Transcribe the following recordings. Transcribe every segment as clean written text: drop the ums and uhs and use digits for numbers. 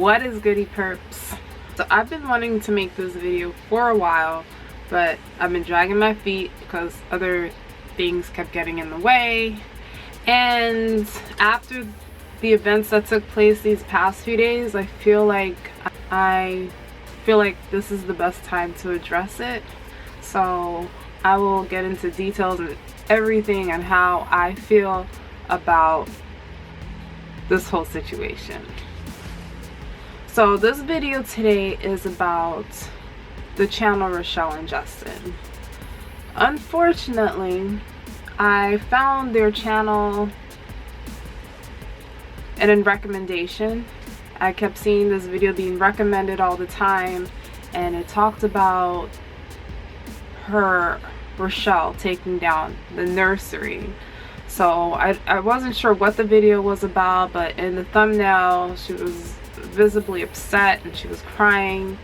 What is goody perps? So I've been wanting to make this video for a while, but I've been dragging my feet because other things kept getting in the way. And after the events that took place these past few days, I feel like this is the best time to address it. So I will get into details and everything and how I feel about this whole situation. So this video today is about the channel Rachelle and Justin. Unfortunately, I found their channel in a recommendation. I kept seeing this video being recommended all the time, and it talked about Rachelle taking down the nursery. So I wasn't sure what the video was about, but in the thumbnail she was visibly upset and she was crying.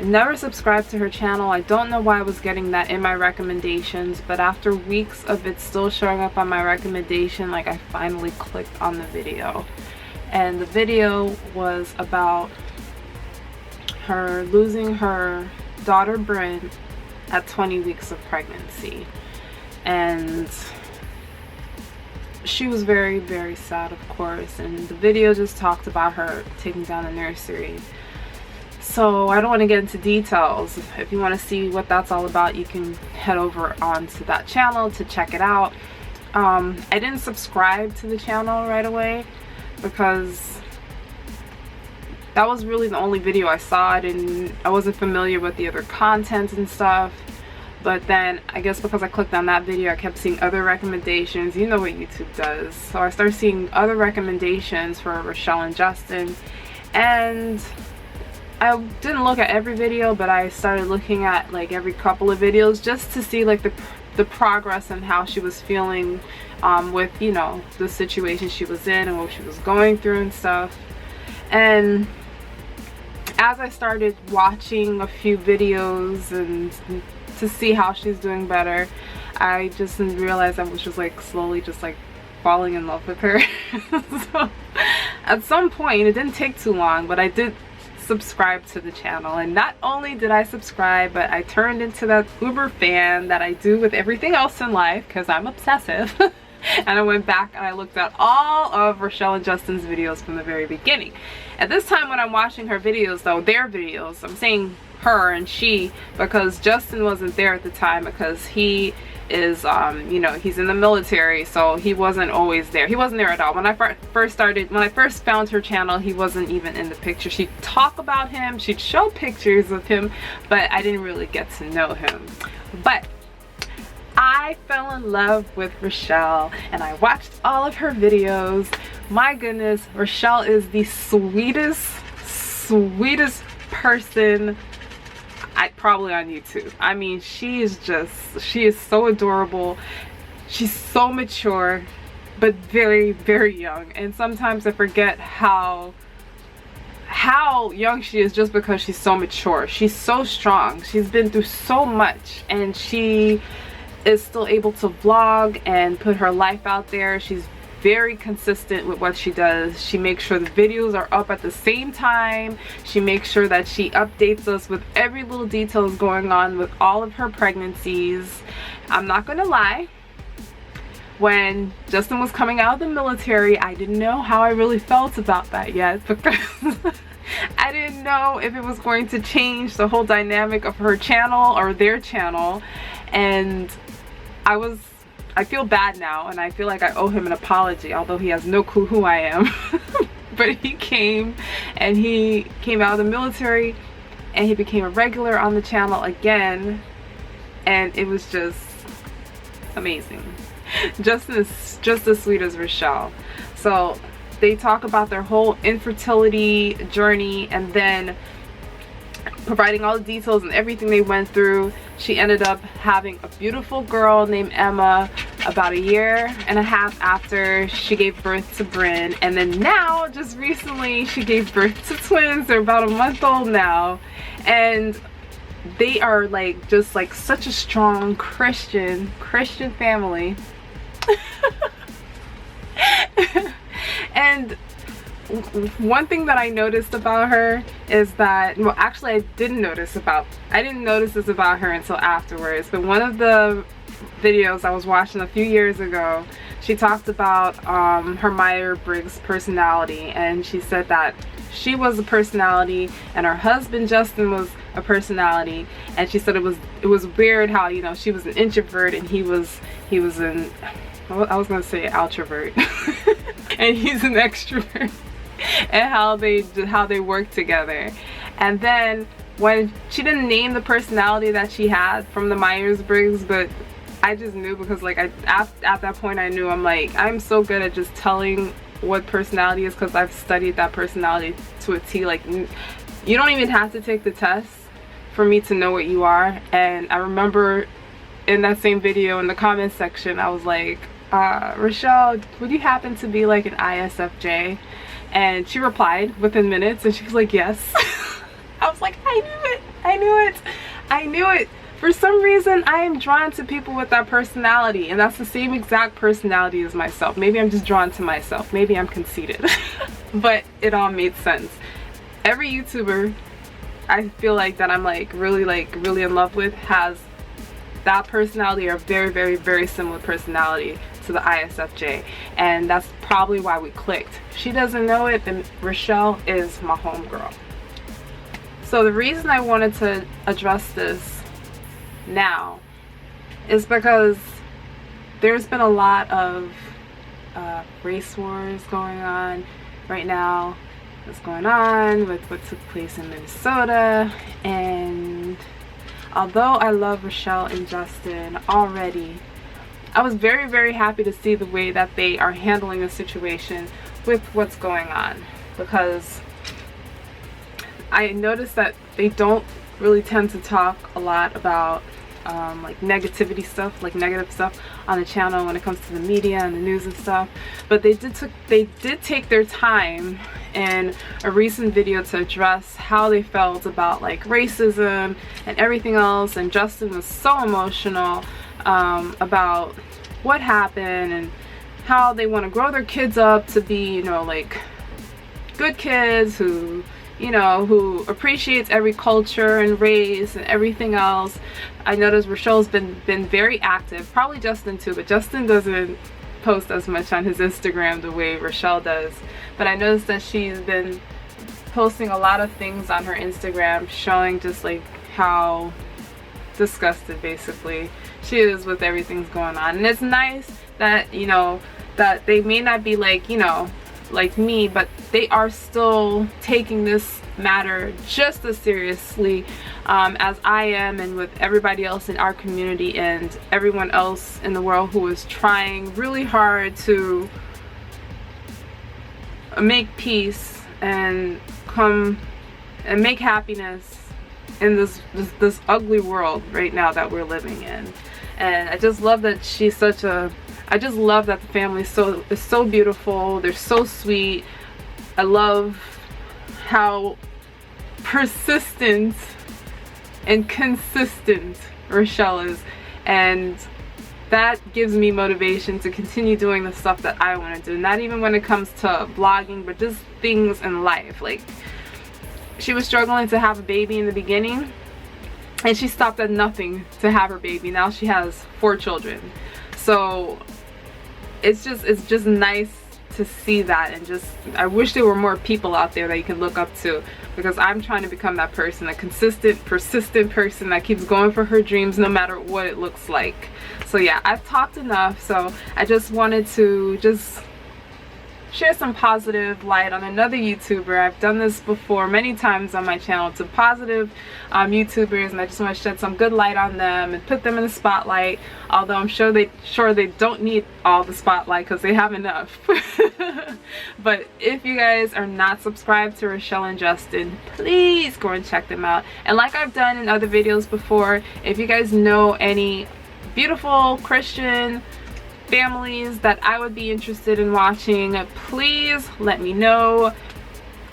I never subscribed to her channel. I don't know why I was getting that in my recommendations, but after weeks of it still showing up on my recommendation, like, I finally clicked on the video. And the video was about her losing her daughter Bryn at 20 weeks of pregnancy. And she was very, very sad, of course, and the video just talked about her taking down the nursery. So I don't want to get into details. If you want to see what that's all about, you can head over onto that channel to check it out. I didn't subscribe to the channel right away because that was really the only video I saw. I wasn't familiar with the other content and stuff. But then I guess because I clicked on that video, I kept seeing other recommendations. You know what YouTube does. So I started seeing other recommendations for Rachelle and Justin, and I didn't look at every video, but I started looking at like every couple of videos just to see like the progress and how she was feeling with, you know, the situation she was in and what she was going through and stuff. And as I started watching a few videos and to see how she's doing better, I just realized I was just like slowly just like falling in love with her. So at some point, it didn't take too long, but I did subscribe to the channel, and not only did I subscribe, but I turned into that uber fan that I do with everything else in life because I'm obsessive. And I went back and I looked at all of Rachelle and Justin's videos from the very beginning. At this time when I'm watching her videos, though, their videos, I'm saying her and she because Justin wasn't there at the time because he is you know, he's in the military, so he wasn't always there. He wasn't there at all. When I first found her channel, he wasn't even in the picture. She'd talk about him, she'd show pictures of him, but I didn't really get to know him. But I fell in love with Rachelle and I watched all of her videos. My goodness, Rachelle is the sweetest person probably on YouTube. I mean, she is so adorable. She's so mature, but very, very young. And sometimes I forget how young she is just because she's so mature. She's so strong. She's been through so much, and she is still able to vlog and put her life out there. She's very consistent with what she does. She makes sure the videos are up at the same time. She makes sure that she updates us with every little detail going on with all of her pregnancies. I'm not gonna lie, when Justin was coming out of the military, I didn't know how I really felt about that yet because I didn't know if it was going to change the whole dynamic of her channel or their channel. And I feel bad now, and I feel like I owe him an apology, although he has no clue who I am. But he came out of the military and he became a regular on the channel again, and it was just amazing. Justin is just as sweet as Rachelle. So they talk about their whole infertility journey and then providing all the details and everything they went through. She ended up having a beautiful girl named Emma about 1.5 years after she gave birth to Bryn, and then now just recently she gave birth to twins. They're about 1 month old now, and they are like just like such a strong Christian family. And one thing that I noticed about her is that, well, actually I didn't notice this about her until afterwards, but one of the videos I was watching a few years ago, she talked about her Myers-Briggs personality, and she said that she was a personality and her husband Justin was a personality, and she said it was weird how, you know, she was an introvert and he was an, I was gonna say outrovert and he's an extrovert, and how they work together. And then when she didn't name the personality that she had from the Myers-Briggs, but I just knew, because like at that point I knew, I'm like, I'm so good at just telling what personality is because I've studied that personality to a T. Like, you don't even have to take the test for me to know what you are. And I remember in that same video in the comment section, I was like, Rachelle, would you happen to be like an ISFJ? And she replied within minutes, and she was like, yes. I was like, I knew it. For some reason, I am drawn to people with that personality, and that's the same exact personality as myself. Maybe I'm just drawn to myself. Maybe I'm conceited. But it all made sense. Every YouTuber I feel like that I'm really in love with has that personality, or very similar personality to the ISFJ, and that's probably why we clicked. She doesn't know it, then Rachelle is my homegirl. So the reason I wanted to address this now is because there's been a lot of race wars going on right now. What's going on with what took place in Minnesota, and although I love Rachelle and Justin already, I was very happy to see the way that they are handling the situation with what's going on, because I noticed that they don't really tend to talk a lot about like negativity stuff, like negative stuff on the channel when it comes to the media and the news and stuff. But they did take their time in a recent video to address how they felt about like racism and everything else. And Justin was so emotional about what happened and how they want to grow their kids up to be, you know, like good kids who, you know, who appreciates every culture and race and everything else. I noticed Rachelle's been very active, probably Justin too, but Justin doesn't post as much on his Instagram the way Rachelle does. But I noticed that she's been posting a lot of things on her Instagram showing just like how disgusted basically she is with everything's going on. And it's nice that, you know, that they may not be like, you know, like me, but they are still taking this matter just as seriously as I am, and with everybody else in our community and everyone else in the world who is trying really hard to make peace and come and make happiness in this ugly world right now that we're living in. And I just love that she's such a, I just love that the family is so beautiful. They're so sweet. I love how persistent and consistent Rachelle is, and that gives me motivation to continue doing the stuff that I want to do. Not even when it comes to vlogging, but just things in life. Like, she was struggling to have a baby in the beginning, and she stopped at nothing to have her baby. Now she has 4 children. So it's just nice to see that, and just I wish there were more people out there that you can look up to, because I'm trying to become that person, a consistent, persistent person that keeps going for her dreams no matter what it looks like. So yeah, I've talked enough, so I just wanted to just share some positive light on another YouTuber. I've done this before many times on my channel to positive YouTubers, and I just want to shed some good light on them and put them in the spotlight, although I'm sure they don't need all the spotlight because they have enough. But if you guys are not subscribed to Rachelle and Justin, please go and check them out. And like I've done in other videos before, if you guys know any beautiful Christian families that I would be interested in watching, please let me know.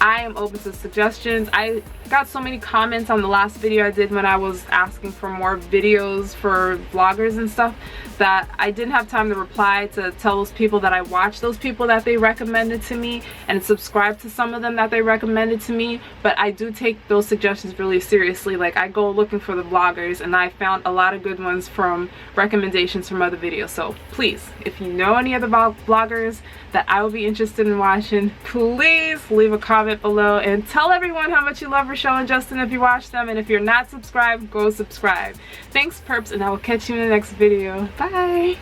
I am open to suggestions. I got so many comments on the last video I did when I was asking for more videos for vloggers and stuff that I didn't have time to reply to tell those people that I watched those people that they recommended to me and subscribe to some of them that they recommended to me. But I do take those suggestions really seriously. Like, I go looking for the vloggers and I found a lot of good ones from recommendations from other videos. So please, if you know any other vloggers that I will be interested in watching, please leave a comment below and tell everyone how much you love Rachelle and Justin if you watch them. And if you're not subscribed, go subscribe. Thanks, perps, and I will catch you in the next video. Bye.